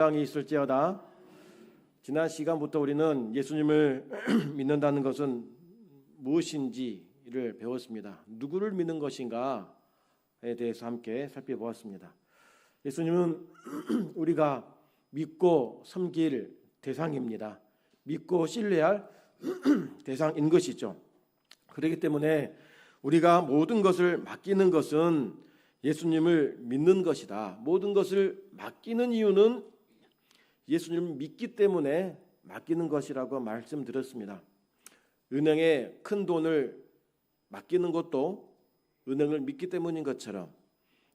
땅이 있을지어다. 지난 시간부터 우리는 예수님을 믿는다는 것은 무엇인지를 배웠습니다. 누구를 믿는 것인가에 대해서 함께 살펴보았습니다. 예수님은 우리가 믿고 섬길 대상입니다. 믿고 신뢰할 대상인 것이죠. 그렇기 때문에 우리가 모든 것을 맡기는 것은 예수님을 믿는 것이다. 모든 것을 맡기는 이유는 예수님을 믿기 때문에 맡기는 것이라고 말씀드렸습니다. 은행에 큰 돈을 맡기는 것도 은행을 믿기 때문인 것처럼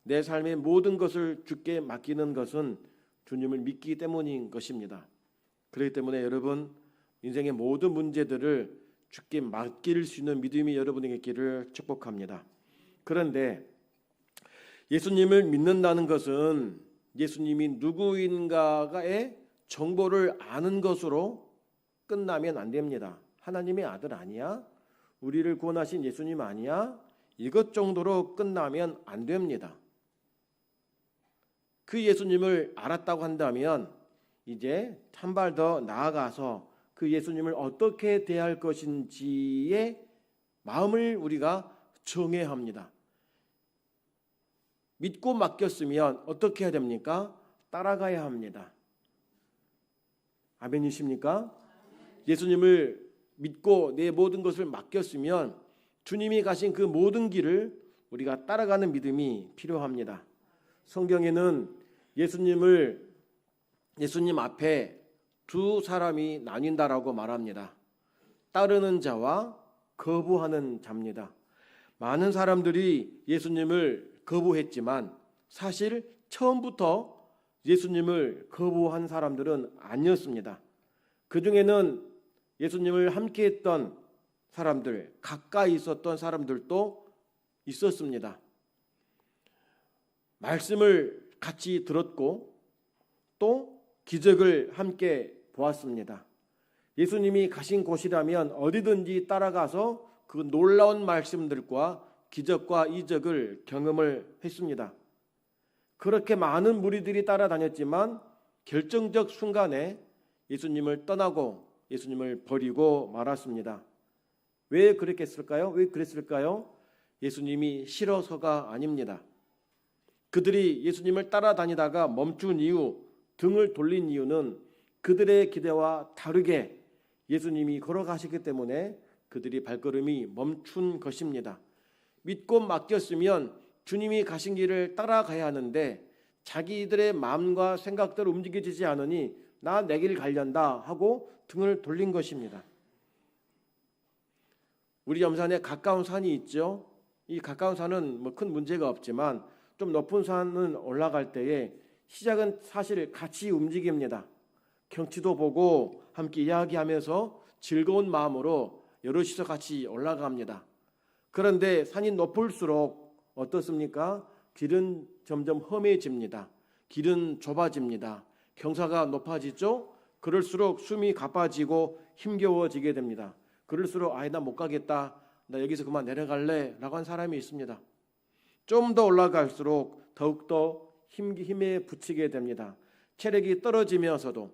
내 삶의 모든 것을 주께 맡기는 것은 주님을 믿기 때문인 것입니다. 그렇기 때문에 여러분, 인생의 모든 문제들을 주께 맡길 수 있는 믿음이 여러분에게 있기를 축복합니다. 그런데 예수님을 믿는다는 것은 예수님이 누구인가의 정보를 아는 것으로 끝나면 안 됩니다. 하나님의 아들 아니야? 우리를 구원하신 예수님 아니야? 이것 정도로 끝나면 안 됩니다. 그 예수님을 알았다고 한다면 이제 한 발 더 나아가서 그 예수님을 어떻게 대할 것인지의 마음을 우리가 정해야 합니다. 믿고 맡겼으면 어떻게 해야 됩니까? 따라가야 합니다. 아멘이십니까? 예수님을 믿고 내 모든 것을 맡겼으면 주님이 가신 그 모든 길을 우리가 따라가는 믿음이 필요합니다. 성경에는 예수님 앞에 두 사람이 나뉜다라고 말합니다. 따르는 자와 거부하는 자입니다. 많은 사람들이 예수님을 거부했지만 사실 처음부터 예수님을 거부한 사람들은 아니었습니다. 그 중에는 예수님을 함께했던 사람들, 가까이 있었던 사람들도 있었습니다. 말씀을 같이 들었고 또 기적을 함께 보았습니다. 예수님이 가신 곳이라면 어디든지 따라가서 그 놀라운 말씀들과 기적과 이적을 경험을 했습니다. 그렇게 많은 무리들이 따라다녔지만 결정적 순간에 예수님을 떠나고 예수님을 버리고 말았습니다. 왜 그랬을까요? 예수님이 싫어서가 아닙니다. 그들이 예수님을 따라다니다가 멈춘 이유, 등을 돌린 이유는 그들의 기대와 다르게 예수님이 걸어가시기 때문에 그들이 발걸음이 멈춘 것입니다. 믿고 맡겼으면 주님이 가신 길을 따라가야 하는데 자기들의 마음과 생각대로 움직여지지 않으니 나 내 길 가련다 하고 등을 돌린 것입니다. 우리 염산에 가까운 산이 있죠. 이 가까운 산은 큰 문제가 없지만 좀 높은 산은 올라갈 때에 시작은 사실 같이 움직입니다. 경치도 보고 함께 이야기하면서 즐거운 마음으로 여럿이서 같이 올라갑니다. 그런데 산이 높을수록 어떻습니까? 길은 점점 험해집니다. 길은 좁아집니다. 경사가 높아지죠? 그럴수록 숨이 가빠지고 힘겨워지게 됩니다. 그럴수록 나 못 가겠다. 나 여기서 그만 내려갈래. 라고 한 사람이 있습니다. 좀 더 올라갈수록 더욱더 힘에 부치게 됩니다. 체력이 떨어지면서도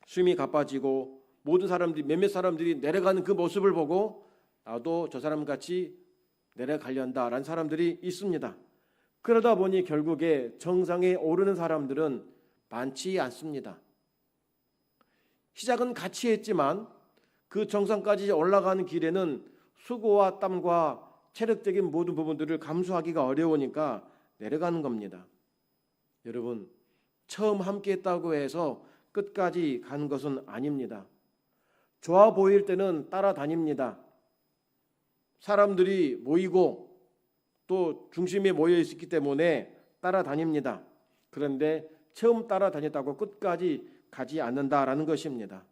숨이 가빠지고 몇몇 사람들이 내려가는 그 모습을 보고 나도 저 사람같이 내려가련다라는 사람들이 있습니다. 그러다 보니 결국에 정상에 오르는 사람들은 많지 않습니다. 시작은 같이 했지만 그 정상까지 올라가는 길에는 수고와 땀과 체력적인 모든 부분들을 감수하기가 어려우니까 내려가는 겁니다. 여러분, 처음 함께 했다고 해서 끝까지 가는 것은 아닙니다. 좋아 보일 때는 따라다닙니다. 사람들이 모이고 또 중심에 모여 있기 때문에 따라다닙니다. 그런데 처음 따라다녔다고 끝까지 가지 않는다라는 것입니다.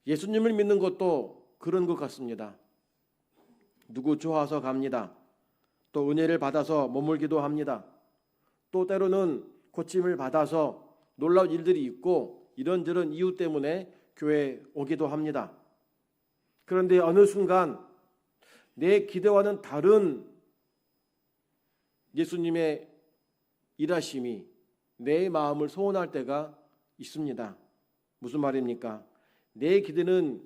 예수님을 믿는 것도 그런 것 같습니다. 누구 좋아서 갑니다. 또 은혜를 받아서 머물기도 합니다. 또 때로는 고침을 받아서 놀라운 일들이 있고 이런저런 이유 때문에 교회에 오기도 합니다. 그런데 어느 순간 내 기대와는 다른 예수님의 일하심이 내 마음을 소원할 때가 있습니다. 무슨 말입니까? 내 기대는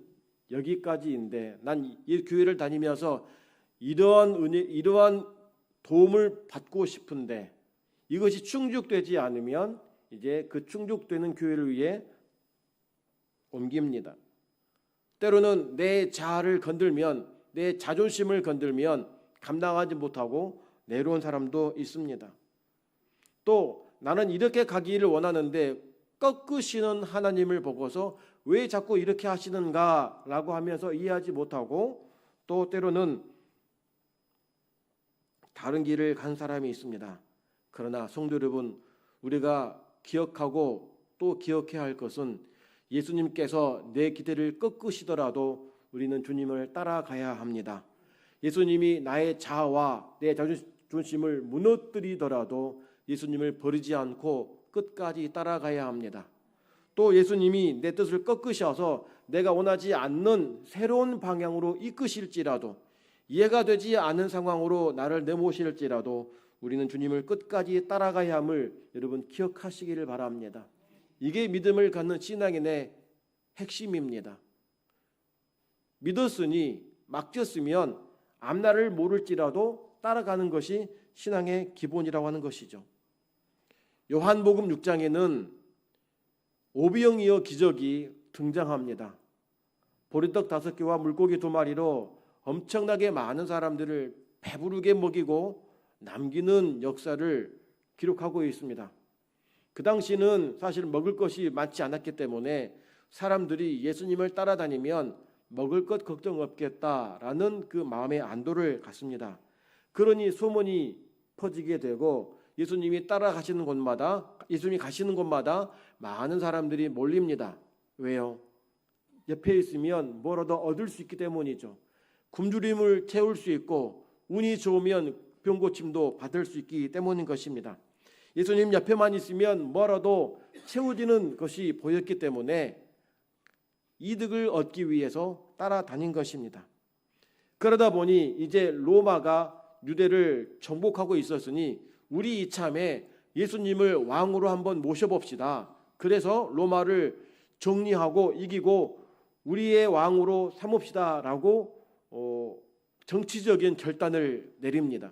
여기까지인데 난 이 교회를 다니면서 이러한 은혜, 이러한 도움을 받고 싶은데 이것이 충족되지 않으면 이제 그 충족되는 교회를 위해 옮깁니다. 때로는 내 자아를 건들면, 내 자존심을 건들면 감당하지 못하고 내려온 사람도 있습니다. 또 나는 이렇게 가기를 원하는데 꺾으시는 하나님을 보고서 왜 자꾸 이렇게 하시는가 라고 하면서 이해하지 못하고 또 때로는 다른 길을 간 사람이 있습니다. 그러나 성도 여러분, 우리가 기억하고 또 기억해야 할 것은 예수님께서 내 기대를 꺾으시더라도 우리는 주님을 따라가야 합니다. 예수님이 나의 자아와 내 자존심을 무너뜨리더라도 예수님을 버리지 않고 끝까지 따라가야 합니다. 또 예수님이 내 뜻을 꺾으셔서 내가 원하지 않는 새로운 방향으로 이끄실지라도, 이해가 되지 않은 상황으로 나를 내모실지라도 우리는 주님을 끝까지 따라가야 함을 여러분 기억하시기를 바랍니다. 이게 믿음을 갖는 신앙인의 핵심입니다. 믿었으니 맡겼으면 앞날을 모를지라도 따라가는 것이 신앙의 기본이라고 하는 것이죠. 요한복음 6장에는 오병이어 기적이 등장합니다. 보리떡 5개와 물고기 2마리로 엄청나게 많은 사람들을 배부르게 먹이고 남기는 역사를 기록하고 있습니다. 그 당시는 사실 먹을 것이 많지 않았기 때문에 사람들이 예수님을 따라다니면 먹을 것 걱정 없겠다라는 그 마음의 안도를 갖습니다. 그러니 소문이 퍼지게 되고 예수님이 따라가시는 곳마다, 예수님이 가시는 곳마다 많은 사람들이 몰립니다. 왜요? 옆에 있으면 뭐라도 얻을 수 있기 때문이죠. 굶주림을 채울 수 있고 운이 좋으면 병고침도 받을 수 있기 때문인 것입니다. 예수님 옆에만 있으면 뭐라도 채워지는 것이 보였기 때문에 이득을 얻기 위해서 따라다닌 것입니다. 그러다 보니 이제 로마가 유대를 정복하고 있었으니 우리 이참에 예수님을 왕으로 한번 모셔봅시다. 그래서 로마를 정리하고 이기고 우리의 왕으로 삼읍시다라고 정치적인 결단을 내립니다.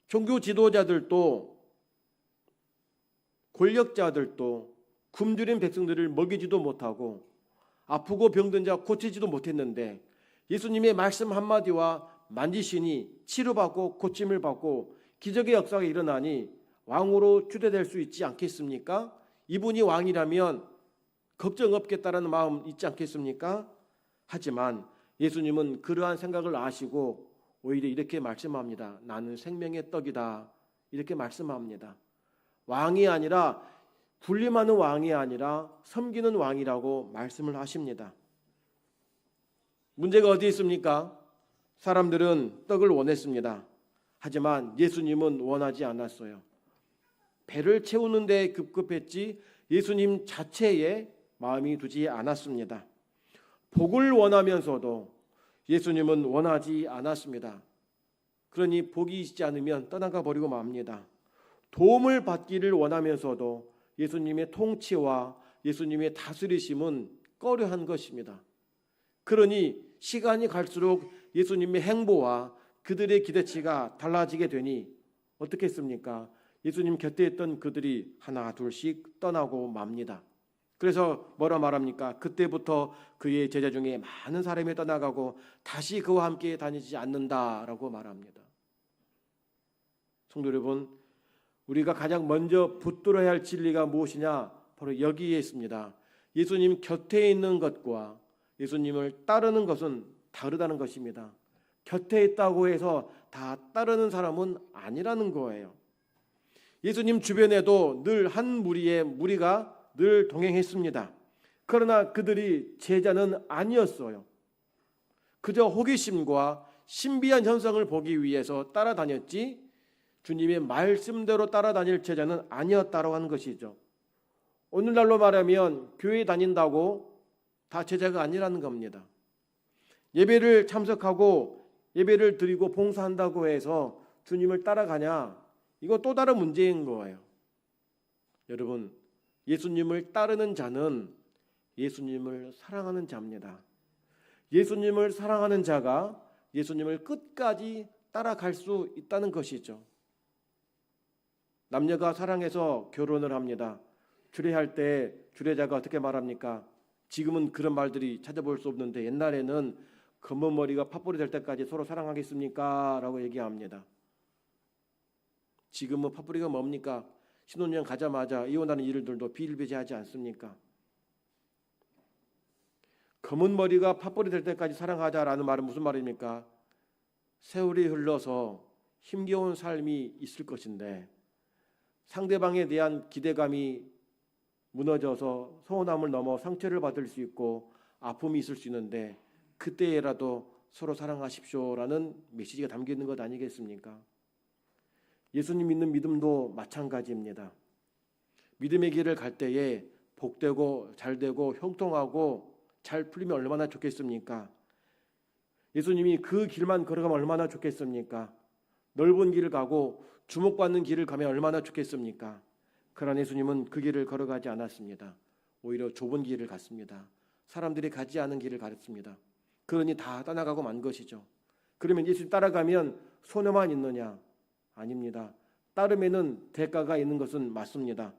종교 지도자들도 권력자들도 굶주린 백성들을 먹이지도 못하고 아프고 병든 자 고치지도 못했는데 예수님의 말씀 한마디와 만지시니 치료받고 고침을 받고 기적의 역사가 일어나니 왕으로 추대될 수 있지 않겠습니까? 이분이 왕이라면 걱정 없겠다라는 마음 있지 않겠습니까? 하지만 예수님은 그러한 생각을 아시고 오히려 이렇게 말씀합니다. 나는 생명의 떡이다. 이렇게 말씀합니다. 왕이 아니라 군림하는 왕이 아니라 섬기는 왕이라고 말씀을 하십니다. 문제가 어디 있습니까? 사람들은 떡을 원했습니다. 하지만 예수님은 원하지 않았어요. 배를 채우는 데 급급했지 예수님 자체에 마음이 두지 않았습니다. 복을 원하면서도 예수님은 원하지 않았습니다. 그러니 복이 있지 않으면 떠나가 버리고 맙니다. 도움을 받기를 원하면서도 예수님의 통치와 예수님의 다스리심은 꺼려한 것입니다. 그러니 시간이 갈수록 예수님의 행보와 그들의 기대치가 달라지게 되니 어떻게 했습니까? 예수님 곁에 있던 그들이 하나 둘씩 떠나고 맙니다. 그래서 뭐라 말합니까? 그때부터 그의 제자 중에 많은 사람이 떠나가고 다시 그와 함께 다니지 않는다라고 말합니다. 성도 여러분, 우리가 가장 먼저 붙들어야 할 진리가 무엇이냐? 바로 여기에 있습니다. 예수님 곁에 있는 것과 예수님을 따르는 것은 다르다는 것입니다. 곁에 있다고 해서 다 따르는 사람은 아니라는 거예요. 예수님 주변에도 늘 한 무리가 늘 동행했습니다. 그러나 그들이 제자는 아니었어요. 그저 호기심과 신비한 현상을 보기 위해서 따라다녔지 주님의 말씀대로 따라다닐 제자는 아니었다고 하는 것이죠. 오늘날로 말하면 교회 다닌다고 다 제자가 아니라는 겁니다. 예배를 참석하고 예배를 드리고 봉사한다고 해서 주님을 따라가냐? 이건 또 다른 문제인 거예요. 여러분, 예수님을 따르는 자는 예수님을 사랑하는 자입니다. 예수님을 사랑하는 자가 예수님을 끝까지 따라갈 수 있다는 것이죠. 남녀가 사랑해서 결혼을 합니다. 주례할 때 주례자가 어떻게 말합니까? 지금은 그런 말들이 찾아볼 수 없는데 옛날에는 검은 머리가 팥불이 될 때까지 서로 사랑하겠습니까? 라고 얘기합니다. 지금은 팥불이가 뭡니까? 신혼여행 가자마자 이혼하는 일들도 비일비재하지 않습니까? 검은 머리가 팥불이 될 때까지 사랑하자라는 말은 무슨 말입니까? 세월이 흘러서 힘겨운 삶이 있을 것인데 상대방에 대한 기대감이 무너져서 서운함을 넘어 상처를 받을 수 있고 아픔이 있을 수 있는데 그때라도 서로 사랑하십시오라는 메시지가 담겨 있는 것 아니겠습니까? 예수님 믿는 믿음도 마찬가지입니다. 믿음의 길을 갈 때에 복되고 잘되고 형통하고 잘 풀리면 얼마나 좋겠습니까? 예수님이 그 길만 걸어가면 얼마나 좋겠습니까? 넓은 길을 가고 주목받는 길을 가면 얼마나 좋겠습니까? 그러나 예수님은 그 길을 걸어가지 않았습니다. 오히려 좁은 길을 갔습니다. 사람들이 가지 않은 길을 갔습니다. 그러니 다 떠나가고 만 것이죠. 그러면 예수님 따라가면 손해만 있느냐? 아닙니다. 따름에는 대가가 있는 것은 맞습니다.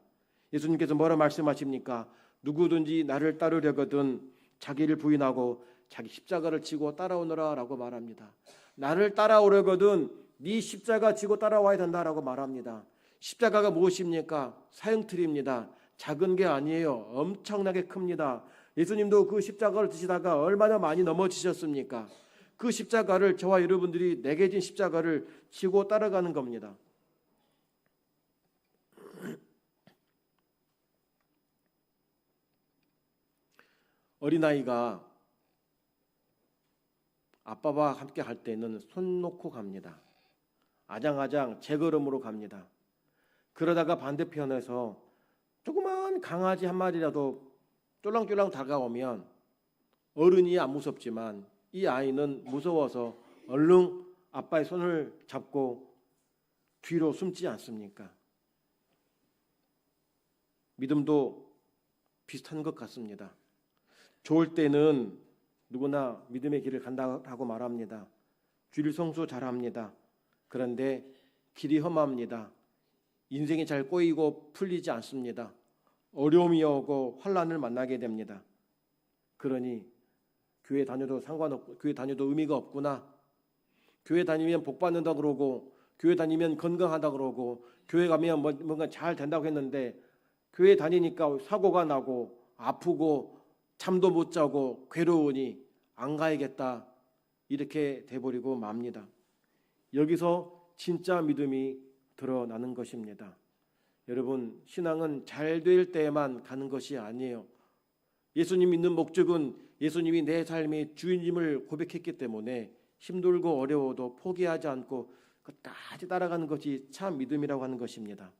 예수님께서 뭐라 말씀하십니까? 누구든지 나를 따르려거든 자기를 부인하고 자기 십자가를 지고 따라오너라 라고 말합니다. 나를 따라오려거든 네 십자가 지고 따라와야 된다라고 말합니다. 십자가가 무엇입니까? 사형틀입니다. 작은 게 아니에요. 엄청나게 큽니다. 예수님도 그 십자가를 드시다가 얼마나 많이 넘어지셨습니까? 그 십자가를 저와 여러분들이 내게 진 십자가를 지고 따라가는 겁니다. 어린아이가 아빠와 함께 할 때는 손 놓고 갑니다. 아장아장 제걸음으로 갑니다. 그러다가 반대편에서 조그만 강아지 한 마리라도 쫄랑쫄랑 다가오면 어른이 안 무섭지만 이 아이는 무서워서 얼른 아빠의 손을 잡고 뒤로 숨지 않습니까? 믿음도 비슷한 것 같습니다. 좋을 때는 누구나 믿음의 길을 간다고 말합니다. 주일 성수 잘합니다. 그런데 길이 험합니다. 인생이 잘 꼬이고 풀리지 않습니다. 어려움이 오고 환난을 만나게 됩니다. 그러니 교회 다녀도 상관없고 교회 다녀도 의미가 없구나. 교회 다니면 복 받는다 그러고 교회 다니면 건강하다 그러고 교회 가면 뭔가 잘 된다고 했는데 교회 다니니까 사고가 나고 아프고 잠도 못 자고 괴로우니 안 가야겠다 이렇게 돼버리고 맙니다. 여기서 진짜 믿음이 드러나는 것입니다. 여러분, 신앙은 잘 될 때에만 가는 것이 아니에요. 예수님 믿는 목적은 예수님이 내 삶의 주인임을 고백했기 때문에 힘들고 어려워도 포기하지 않고 끝까지 따라가는 것이 참 믿음이라고 하는 것입니다.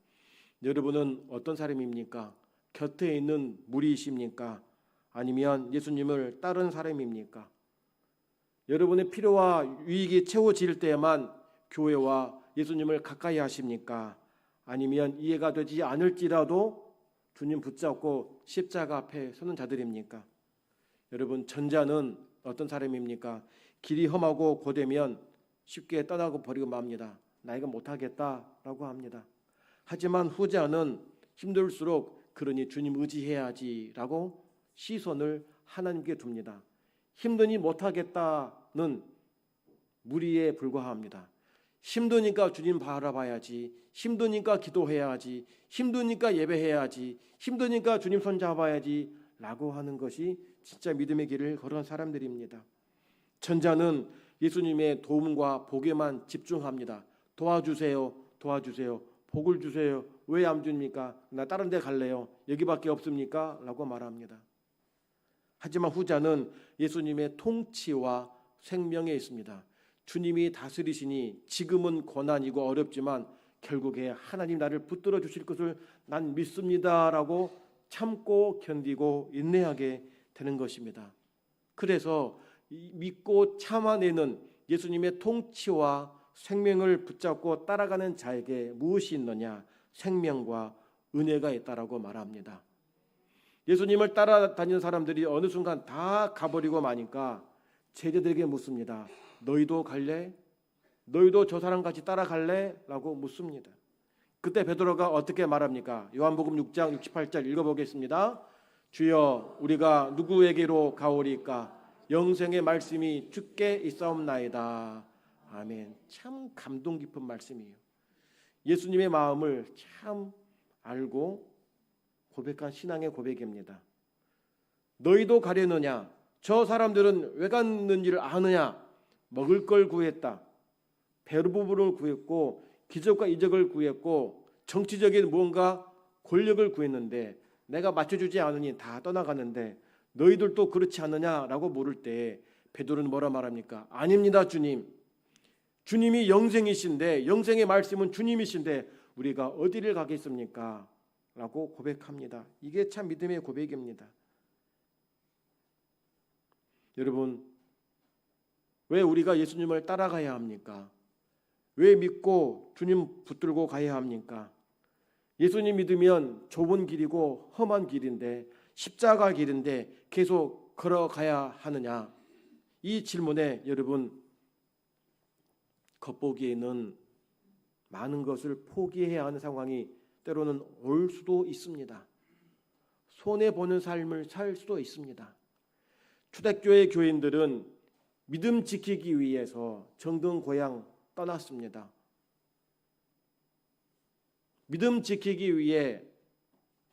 여러분은 어떤 사람입니까? 곁에 있는 무리이십니까? 아니면 예수님을 따르는 사람입니까? 여러분의 필요와 유익이 채워질 때에만 교회와 예수님을 가까이 하십니까? 아니면 이해가 되지 않을지라도 주님 붙잡고 십자가 앞에 서는 자들입니까? 여러분, 전자는 어떤 사람입니까? 길이 험하고 고되면 쉽게 떠나고 버리고 맙니다. 나 이거 못하겠다라고 합니다. 하지만 후자는 힘들수록 그러니 주님 의지해야지라고 시선을 하나님께 둡니다. 힘드니 못하겠다는 무리에 불과합니다. 힘드니까 주님 바라봐야지, 힘드니까 기도해야지, 힘드니까 예배해야지, 힘드니까 주님 손잡아야지 라고 하는 것이 진짜 믿음의 길을 걸어간 사람들입니다. 전자는 예수님의 도움과 복에만 집중합니다. 도와주세요, 도와주세요, 복을 주세요. 왜 안 줍니까? 나 다른 데 갈래요. 여기밖에 없습니까? 라고 말합니다. 하지만 후자는 예수님의 통치와 생명에 있습니다. 주님이 다스리시니 지금은 고난이고 어렵지만 결국에 하나님 나를 붙들어 주실 것을 난 믿습니다라고 참고 견디고 인내하게 되는 것입니다. 그래서 믿고 참아내는 예수님의 통치와 생명을 붙잡고 따라가는 자에게 무엇이 있느냐? 생명과 은혜가 있다라고 말합니다. 예수님을 따라다니는 사람들이 어느 순간 다 가버리고 마니까 제자들에게 묻습니다. 너희도 갈래? 너희도 저 사람 같이 따라갈래? 라고 묻습니다. 그때 베드로가 어떻게 말합니까? 요한복음 6장 68절 읽어보겠습니다. 주여 우리가 누구에게로 가오리까? 영생의 말씀이 주께 있사옵나이다. 아멘. 참 감동 깊은 말씀이에요. 예수님의 마음을 참 알고 고백한 신앙의 고백입니다. 너희도 가려느냐? 저 사람들은 왜 갔는지를 아느냐? 먹을 걸 구했다. 배부름을 구했고 기적과 이적을 구했고 정치적인 무언가 권력을 구했는데 내가 맞춰주지 않으니 다 떠나가는데 너희들도 그렇지 않느냐라고 물을 때 베드로는 뭐라 말합니까? 아닙니다, 주님. 주님이 영생이신데 영생의 말씀은 주님이신데 우리가 어디를 가겠습니까? 라고 고백합니다. 이게 참 믿음의 고백입니다. 여러분, 왜 우리가 예수님을 따라가야 합니까? 왜 믿고 주님 붙들고 가야 합니까? 예수님 믿으면 좁은 길이고 험한 길인데 십자가 길인데 계속 걸어가야 하느냐? 이 질문에 여러분 겉보기에는 많은 것을 포기해야 하는 상황이 때로는 올 수도 있습니다. 손해보는 삶을 살 수도 있습니다. 초대교회 교인들은 믿음 지키기 위해서 정든 고향 떠났습니다. 믿음 지키기 위해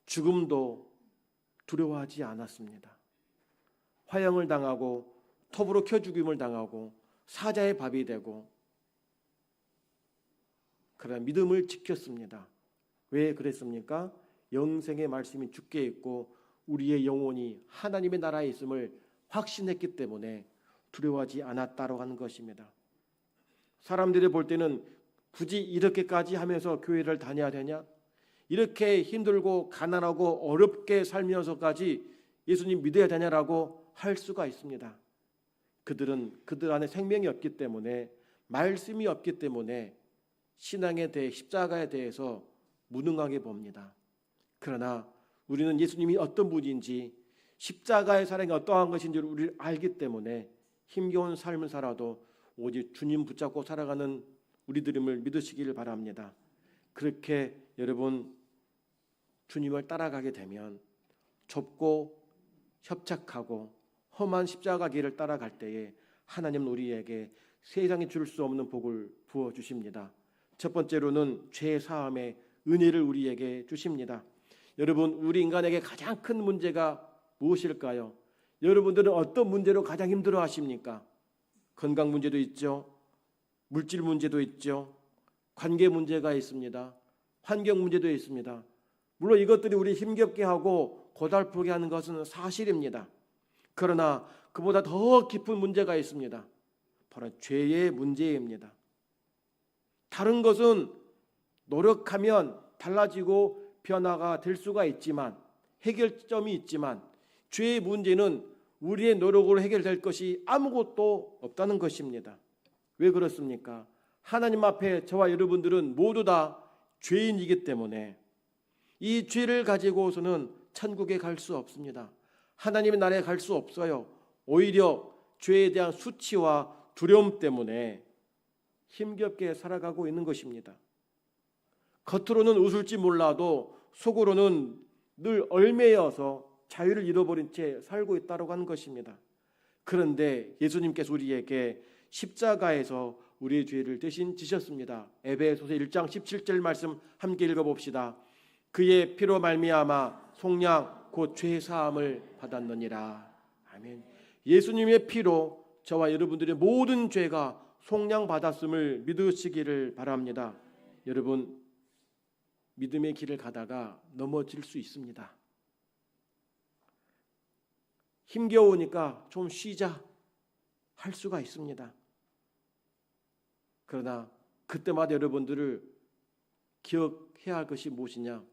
죽음도 두려워하지 않았습니다. 화형을 당하고 톱으로 켜 죽임을 당하고 사자의 밥이 되고 그러나 믿음을 지켰습니다. 왜 그랬습니까? 영생의 말씀이 주께 있고 우리의 영혼이 하나님의 나라에 있음을 확신했기 때문에 두려워하지 않았다고 하는 것입니다. 사람들이 볼 때는 굳이 이렇게까지 하면서 교회를 다녀야 되냐? 이렇게 힘들고 가난하고 어렵게 살면서까지 예수님 믿어야 되냐라고 할 수가 있습니다. 그들은 그들 안에 생명이 없기 때문에 말씀이 없기 때문에 신앙에 대해 십자가에 대해서 무능하게 봅니다. 그러나 우리는 예수님이 어떤 분인지 십자가의 사랑이 어떠한 것인지를 우리를 알기 때문에 힘겨운 삶을 살아도 오직 주님 붙잡고 살아가는 우리들임을 믿으시기를 바랍니다. 그렇게 여러분 주님을 따라가게 되면 좁고 협착하고 험한 십자가 길을 따라갈 때에 하나님은 우리에게 세상에 줄 수 없는 복을 부어주십니다. 첫 번째로는 죄 사함의 은혜를 우리에게 주십니다. 여러분, 우리 인간에게 가장 큰 문제가 무엇일까요? 여러분들은 어떤 문제로 가장 힘들어 하십니까? 건강 문제도 있죠. 물질 문제도 있죠. 관계 문제가 있습니다. 환경 문제도 있습니다. 물론 이것들이 우리 힘겹게 하고 고달프게 하는 것은 사실입니다. 그러나 그보다 더 깊은 문제가 있습니다. 바로 죄의 문제입니다. 다른 것은 노력하면 달라지고 변화가 될 수가 있지만 해결점이 있지만 죄의 문제는 우리의 노력으로 해결될 것이 아무것도 없다는 것입니다. 왜 그렇습니까? 하나님 앞에 저와 여러분들은 모두 다 죄인이기 때문에 이 죄를 가지고서는 천국에 갈 수 없습니다. 하나님의 나라에 갈 수 없어요. 오히려 죄에 대한 수치와 두려움 때문에 힘겹게 살아가고 있는 것입니다. 겉으로는 웃을지 몰라도 속으로는 늘 얽매여서 자유를 잃어버린 채 살고 있다고 하는 것입니다. 그런데 예수님께서 우리에게 십자가에서 우리의 죄를 대신 지셨습니다. 에베소서 1장 17절 말씀 함께 읽어봅시다. 그의 피로 말미암아 속량 곧 죄 사함을 받았느니라. 아멘. 예수님의 피로 저와 여러분들의 모든 죄가 속량 받았음을 믿으시기를 바랍니다. 여러분, 믿음의 길을 가다가 넘어질 수 있습니다. 힘겨우니까 좀 쉬자 할 수가 있습니다. 그러나 그때마다 여러분들을 기억해야 할 것이 무엇이냐?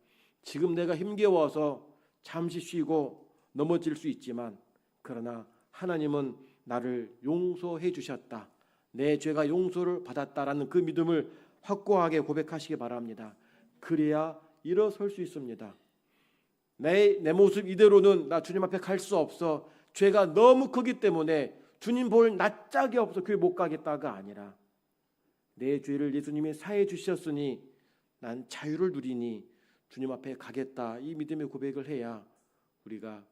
지금 내가 힘겨워서 잠시 쉬고 넘어질 수 있지만 그러나 하나님은 나를 용서해 주셨다. 내 죄가 용서를 받았다라는 그 믿음을 확고하게 고백하시기 바랍니다. 그래야 일어설 수 있습니다. 내 모습 이대로는 나 주님 앞에 갈 수 없어. 죄가 너무 크기 때문에 주님 볼 낯짝이 없어 교회 못 가겠다가 아니라 내 죄를 예수님이 사해 주셨으니 난 자유를 누리니 주님 앞에 가겠다. 이 믿음의 고백을 해야 우리가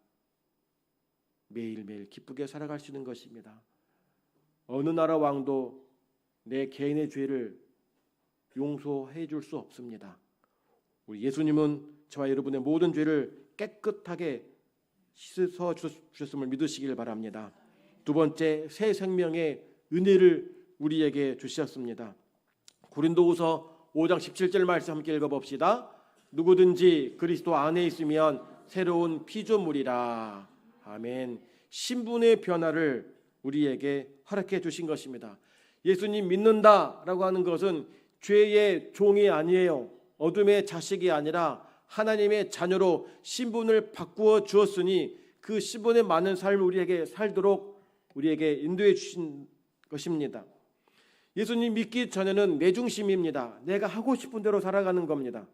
매일매일 기쁘게 살아갈 수 있는 것입니다. 어느 나라 왕도 내 개인의 죄를 용서해 줄 수 없습니다. 우리 예수님은 저와 여러분의 모든 죄를 깨끗하게 씻어 주셨음을 믿으시길 바랍니다. 두 번째, 새 생명의 은혜를 우리에게 주셨습니다. 고린도후서 5장 17절 말씀 함께 읽어봅시다. 누구든지 그리스도 안에 있으면 새로운 피조물이라. 아멘. 신분의 변화를 우리에게 허락해 주신 것입니다. 예수님 믿는다라고 하는 것은 죄의 종이 아니에요. 어둠의 자식이 아니라 하나님의 자녀로 신분을 바꾸어 주었으니 그 신분에 맞는 삶을 우리에게 살도록 우리에게 인도해 주신 것입니다. 예수님 믿기 전에는 내 중심입니다. 내가 하고 싶은 대로 살아가는 겁니다.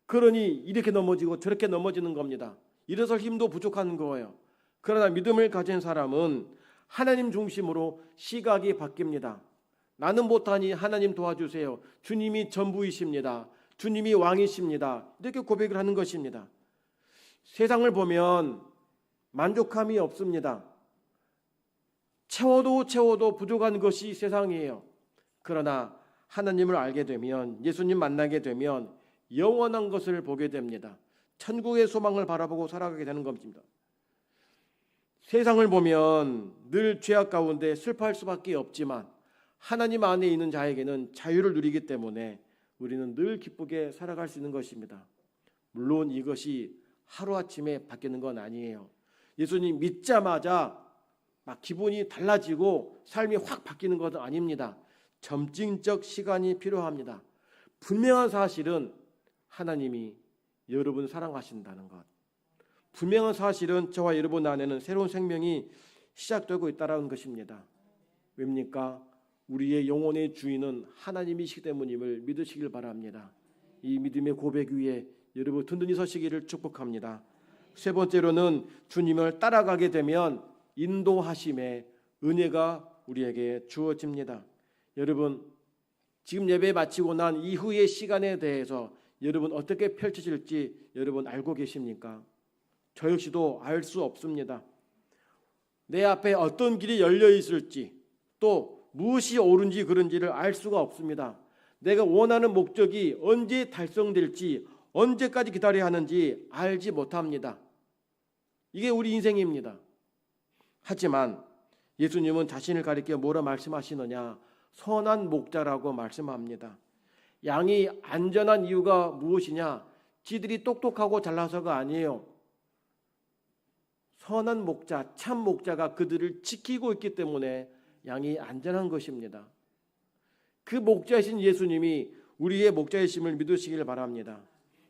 그러니 이렇게 넘어지고 저렇게 넘어지는 겁니다. 일어설 힘도 부족한 거예요. 그러나 믿음을 가진 사람은 하나님 중심으로 시각이 바뀝니다. 나는 못하니 하나님 도와주세요. 주님이 전부이십니다. 주님이 왕이십니다. 이렇게 고백을 하는 것입니다. 세상을 보면 만족함이 없습니다. 채워도 부족한 것이 세상이에요. 그러나 하나님을 알게 되면, 예수님 만나게 되면 영원한 것을 보게 됩니다. 천국의 소망을 바라보고 살아가게 되는 겁니다. 세상을 보면 늘 죄악 가운데 슬퍼할 수밖에 없지만 하나님 안에 있는 자에게는 자유를 누리기 때문에 우리는 늘 기쁘게 살아갈 수 있는 것입니다. 물론 이것이 하루아침에 바뀌는 건 아니에요. 예수님 믿자마자 막 기분이 달라지고 삶이 확 바뀌는 것은 아닙니다. 점진적 시간이 필요합니다. 분명한 사실은 하나님이 여러분 사랑하신다는 것, 분명한 사실은 저와 여러분 안에는 새로운 생명이 시작되고 있다는 것입니다. 왜입니까? 우리의 영혼의 주인은 하나님이시기 때문임을 믿으시길 바랍니다. 이 믿음의 고백 위에 여러분 든든히 서시기를 축복합니다. 세 번째로는 주님을 따라가게 되면 인도하심의 은혜가 우리에게 주어집니다. 여러분 지금 예배 마치고 난 이후의 시간에 대해서 여러분 어떻게 펼쳐질지 여러분 알고 계십니까? 저 역시도 알 수 없습니다. 내 앞에 어떤 길이 열려 있을지 또 무엇이 옳은지 그른지를 알 수가 없습니다. 내가 원하는 목적이 언제 달성될지 언제까지 기다려야 하는지 알지 못합니다. 이게 우리 인생입니다. 하지만 예수님은 자신을 가리켜 뭐라 말씀하시느냐? 선한 목자라고 말씀합니다. 양이 안전한 이유가 무엇이냐? 지들이 똑똑하고 잘나서가 아니에요. 선한 목자, 참 목자가 그들을 지키고 있기 때문에 양이 안전한 것입니다. 그 목자이신 예수님이 우리의 목자이심을 믿으시길 바랍니다.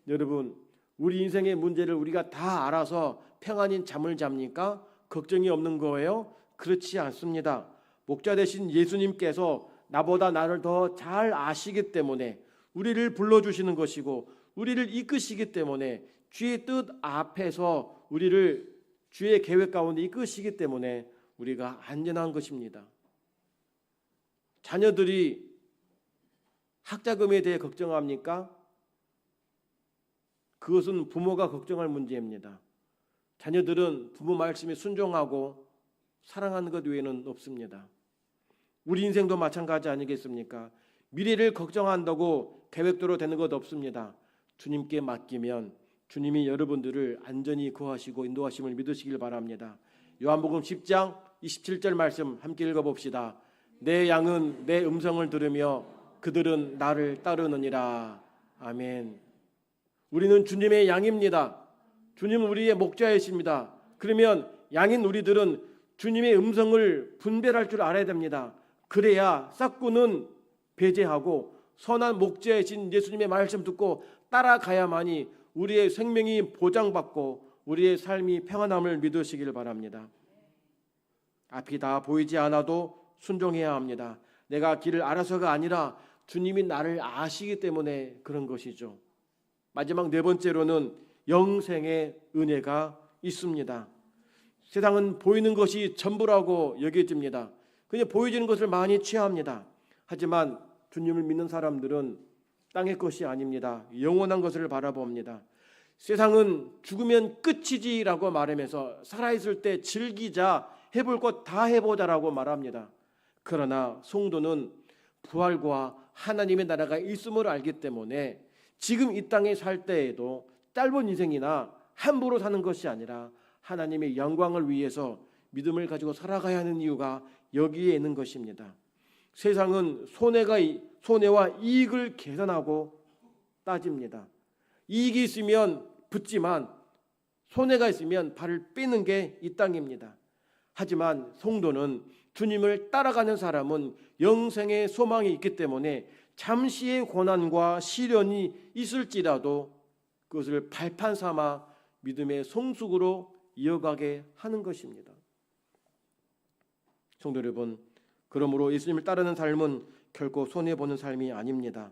여러분, 우리 인생의 문제를 우리가 다 알아서 평안히 잠을 잡니까? 걱정이 없는 거예요? 그렇지 않습니다. 목자 되신 예수님께서 나보다 나를 더 잘 아시기 때문에 우리를 불러주시는 것이고 우리를 이끄시기 때문에 주의 뜻 앞에서 우리를 주의 계획 가운데 이끄시기 때문에 우리가 안전한 것입니다. 자녀들이 학자금에 대해 걱정합니까? 그것은 부모가 걱정할 문제입니다. 자녀들은 부모 말씀에 순종하고 사랑하는 것 외에는 없습니다. 우리 인생도 마찬가지 아니겠습니까? 미래를 걱정한다고 계획대로 되는 것 없습니다. 주님께 맡기면 주님이 여러분들을 안전히 구하시고 인도하심을 믿으시길 바랍니다. 요한복음 10장 27절 말씀 함께 읽어봅시다. 내 양은 내 음성을 들으며 그들은 나를 따르느니라. 아멘. 우리는 주님의 양입니다. 주님은 우리의 목자이십니다. 그러면 양인 우리들은 주님의 음성을 분별할 줄 알아야 됩니다. 그래야 싹구는 배제하고 선한 목자이신 예수님의 말씀 듣고 따라가야만이 우리의 생명이 보장받고 우리의 삶이 평안함을 믿으시길 바랍니다. 앞이 다 보이지 않아도 순종해야 합니다. 내가 길을 알아서가 아니라 주님이 나를 아시기 때문에 그런 것이죠. 마지막 네 번째로는 영생의 은혜가 있습니다. 세상은 보이는 것이 전부라고 여겨집니다. 그냥 보여지는 것을 많이 취합니다. 하지만 주님을 믿는 사람들은 땅의 것이 아닙니다. 영원한 것을 바라봅니다. 세상은 죽으면 끝이지라고 말하면서 살아있을 때 즐기자, 해볼 것 다 해보자라고 말합니다. 그러나 성도는 부활과 하나님의 나라가 있음을 알기 때문에 지금 이 땅에 살 때에도 짧은 인생이나 함부로 사는 것이 아니라 하나님의 영광을 위해서 믿음을 가지고 살아가야 하는 이유가 여기에 있는 것입니다. 세상은 손해와 이익을 계산하고 따집니다. 이익이 있으면 붙지만 손해가 있으면 발을 빼는 게 이 땅입니다. 하지만 성도는 주님을 따라가는 사람은 영생의 소망이 있기 때문에 잠시의 고난과 시련이 있을지라도 그것을 발판 삼아 믿음의 성숙으로 이어가게 하는 것입니다. 성도 여러분, 그러므로 예수님을 따르는 삶은 결코 손해보는 삶이 아닙니다.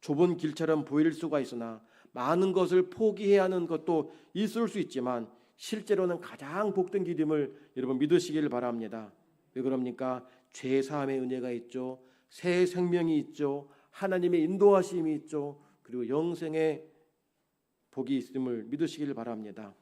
좁은 길처럼 보일 수가 있으나 많은 것을 포기해야 하는 것도 있을 수 있지만 실제로는 가장 복된 길임을 여러분 믿으시길 바랍니다. 왜 그럽니까? 죄 사함의 은혜가 있죠. 새 생명이 있죠. 하나님의 인도하심이 있죠. 그리고 영생의 복이 있음을 믿으시길 바랍니다.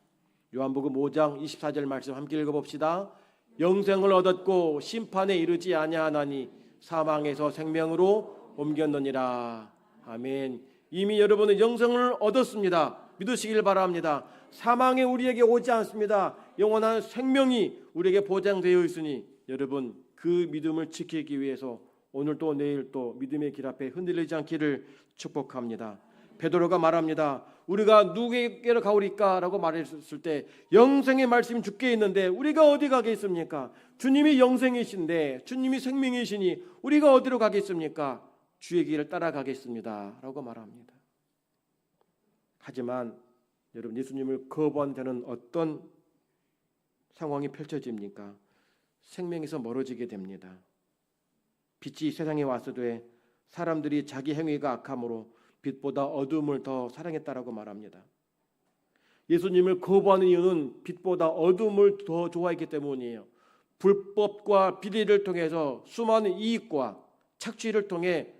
요한복음 5장 24절 말씀 함께 읽어봅시다. 영생을 얻었고 심판에 이르지 아니하나니 사망에서 생명으로 옮겼느니라. 아멘. 이미 여러분은 영생을 얻었습니다. 믿으시길 바랍니다. 사망이 우리에게 오지 않습니다. 영원한 생명이 우리에게 보장되어 있으니 여러분 그 믿음을 지키기 위해서 오늘도 내일도 믿음의 길 앞에 흔들리지 않기를 축복합니다. 베드로가 말합니다. 우리가 누구에게로 가오리까? 라고 말했을 때 영생의 말씀이 주께 있는데 우리가 어디 가겠습니까? 주님이 영생이신데 주님이 생명이시니 우리가 어디로 가겠습니까? 주의 길을 따라가겠습니다 라고 말합니다. 하지만 여러분 예수님을 거부한 자는 어떤 상황이 펼쳐집니까? 생명에서 멀어지게 됩니다. 빛이 세상에 왔어도 사람들이 자기 행위가 악함으로 빛보다 어둠을 더 사랑했다라고 말합니다. 예수님을 거부하는 이유는 빛보다 어둠을 더 좋아했기 때문이에요. 불법과 비리를 통해서 수많은 이익과 착취를 통해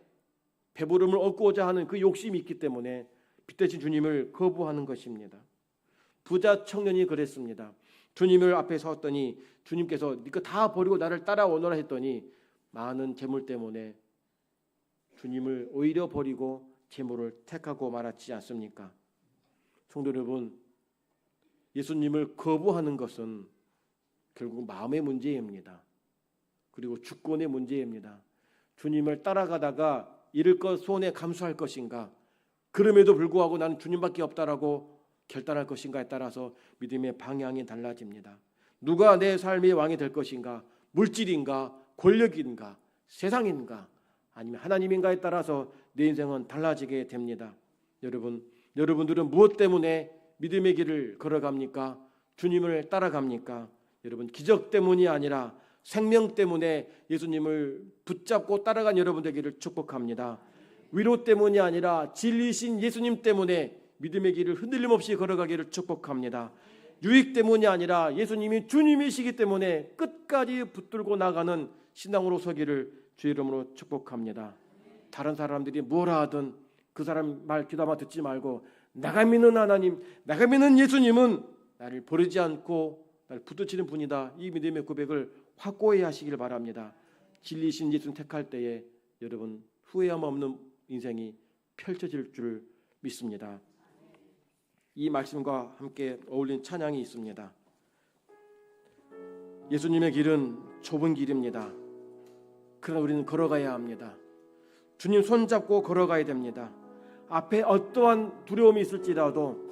배부름을 얻고자 하는 그 욕심이 있기 때문에 빛 대신 주님을 거부하는 것입니다. 부자 청년이 그랬습니다. 주님을 앞에 섰더니 주님께서 네가 다 버리고 나를 따라오너라 했더니 많은 재물 때문에 주님을 오히려 버리고 재물을 택하고 말았지 않습니까? 성도 여러분, 예수님을 거부하는 것은 결국 마음의 문제입니다. 그리고 주권의 문제입니다. 주님을 따라가다가 잃을 것 손해 감수할 것인가? 그럼에도 불구하고 나는 주님밖에 없다라고 결단할 것인가에 따라서 믿음의 방향이 달라집니다. 누가 내 삶의 왕이 될 것인가? 물질인가? 권력인가? 세상인가? 아니면 하나님인가에 따라서 내 인생은 달라지게 됩니다. 여러분들은 무엇 때문에 믿음의 길을 걸어갑니까? 주님을 따라갑니까? 여러분 기적 때문이 아니라 생명 때문에 예수님을 붙잡고 따라간 여러분 되기를 축복합니다. 위로 때문이 아니라 진리신 예수님 때문에 믿음의 길을 흔들림 없이 걸어가기를 축복합니다. 유익 때문이 아니라 예수님이 주님이시기 때문에 끝까지 붙들고 나가는 신앙으로 서기를 주의 이름으로 축복합니다. 다른 사람들이 뭐라 하든 그 사람 말 귀담아 듣지 말고 내가 믿는 하나님, 내가 믿는 예수님은 나를 버리지 않고 나를 붙드시는 분이다. 이 믿음의 고백을 확고히 하시길 바랍니다. 진리신 예수님 택할 때에 여러분 후회함 없는 인생이 펼쳐질 줄 믿습니다. 이 말씀과 함께 어울린 찬양이 있습니다. 예수님의 길은 좁은 길입니다. 그러나 우리는 걸어가야 합니다. 주님 손잡고 걸어가야 됩니다. 앞에 어떠한 두려움이 있을지라도